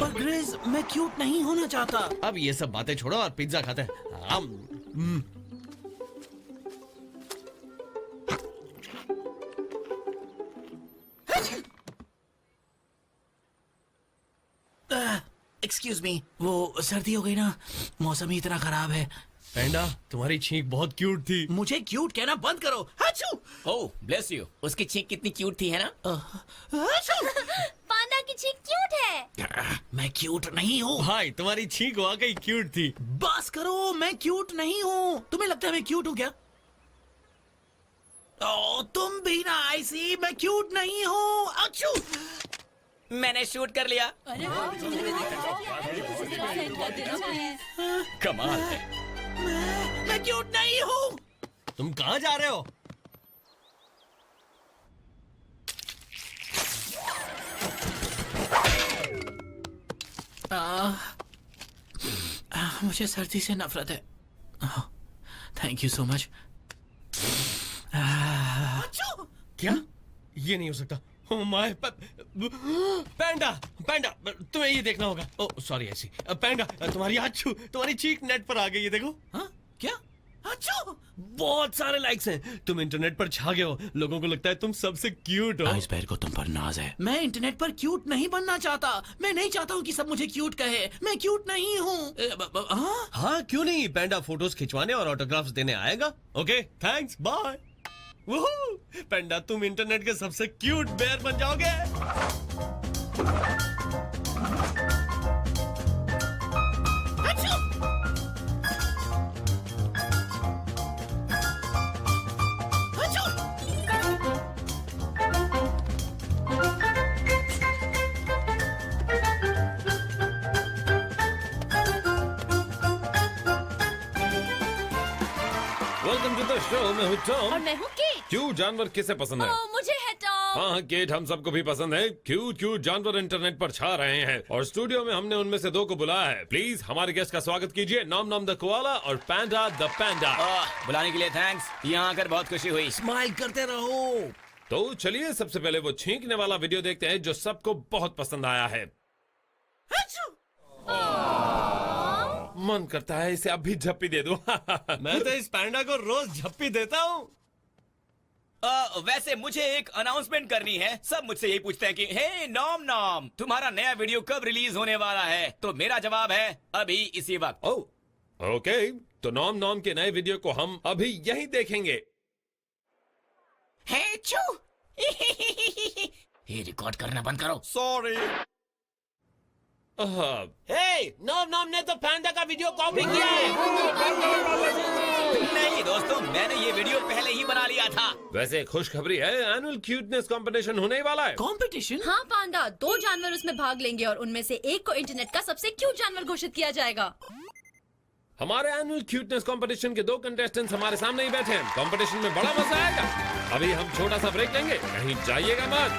पर ग्रेस, मैं क्यूट नहीं होना चाहता। अब ये सब बातें छोड़ो और पिज्जा खाते हैं। एक्सक्यूज मी, वो सर्दी हो गई ना, मौसम ही इतना खराब है। पेंडा, तुम्हारी छींक बहुत क्यूट थी। मुझे क्यूट कहना बंद करो। हाचू! ओह ब्लेस यू, उसकी छींक कितनी क्यूट थी है ना। हाचू! पांडा की छींक क्यूट है। मैं क्यूट नहीं हूँ। भाई तुम्हारी छींक वाकई क्यूट थी। बस करो, मैं क्यूट नहीं हूँ। तुम्हें लगता है मैं क्यूट हूँ क्या? ओ, तुम भी ना ऐसी, मैं क्यूट नहीं हूँ। अच्छू! मैंने शूट कर लिया। कमाल है। मैं क्यूट नहीं हूँ। तुम कहाँ जा रहे हो? मुझे सर्दी से नफरत है। Thank you so much. क्या? ये नहीं हो सकता। ओह माय पैंडा, पैंडा, तुम्हें ये देखना होगा। ओह सॉरी ऐसी। पैंडा, तुम्हारी चीक नेट पर आ गई है, देखो। हाँ? क्या? अच्छू! बहुत सारे लाइक्स हैं। तुम इंटरनेट पर छा गए हो। लोगों को लगता है तुम सबसे क्यूट हो। आइसबर्ग को तुम पर नाज है। मैं इंटरनेट पर क्यूट नहीं बनना चाहता। मैं नहीं चाहता हूँ कि सब मुझे क्यूट कहे। मैं क्यूट नहीं हूँ। हाँ क्यों नहीं, पैंडा फोटोज खिंचवाने और ऑटोग्राफ्स देने आएगा। Okay thanks, bye. Woohoo! Panda, तुम इंटरनेट के सबसे क्यूट बेयर बन जाओगे। Welcome to the show. मैं हूँ टॉम। और मैं हूँ केट। क्यूट जानवर किसे पसंद है? ओह, मुझे है टॉम। हाँ केट, हम सबको भी पसंद है। क्यूट क्यूट जानवर इंटरनेट पर छा रहे हैं और स्टूडियो में हमने उनमें से 2 को बुलाया है। प्लीज हमारे गेस्ट का स्वागत कीजिए। नॉम नॉम द कोआला और पैंडा द पैंडा। बुलाने के लिए थैंक्स। यहाँ आकर बहुत खुशी हुई। स्माइल करते रहो। तो चलिए सबसे पहले वो छींकने वाला वीडियो देखते हैं जो सबको बहुत पसंद आया है। मन करता है इसे अभी झप्पी दे दूं। मैं तो इस पैंडा को रोज झप्पी देता हूँ। वैसे मुझे एक अनाउंसमेंट करनी है। सब मुझसे यही पूछते हैं कि हे नॉम नॉम, तुम्हारा नया वीडियो कब रिलीज होने वाला है? तो मेरा जवाब है अभी, इसी वक्त। ओह ओके, तो नॉम नॉम के नए वीडियो को हम अभी यहीं देखेंगे। हे चू। ये रिकॉर्ड करना बंद करो। सॉरी। हे, नॉम नॉम ने तो पैंडा का वीडियो कॉपी किया है। नहीं दोस्तों, मैंने ये वीडियो पहले ही बना लिया था। वैसे खुशखबरी है, एनुअल क्यूटनेस कंपटीशन होने ही वाला है। कंपटीशन? हाँ पांडा, 2 जानवर उसमें भाग लेंगे और उनमें से एक को इंटरनेट का सबसे क्यूट जानवर घोषित किया जाएगा। हमारे एनुअल क्यूटनेस कंपटीशन के 2 कंटेस्टेंट्स हमारे सामने ही बैठे हैं। कंपटीशन में बड़ा मजा आएगा। अभी हम छोटा सा ब्रेक लेंगे, कहीं जाइएगा मत।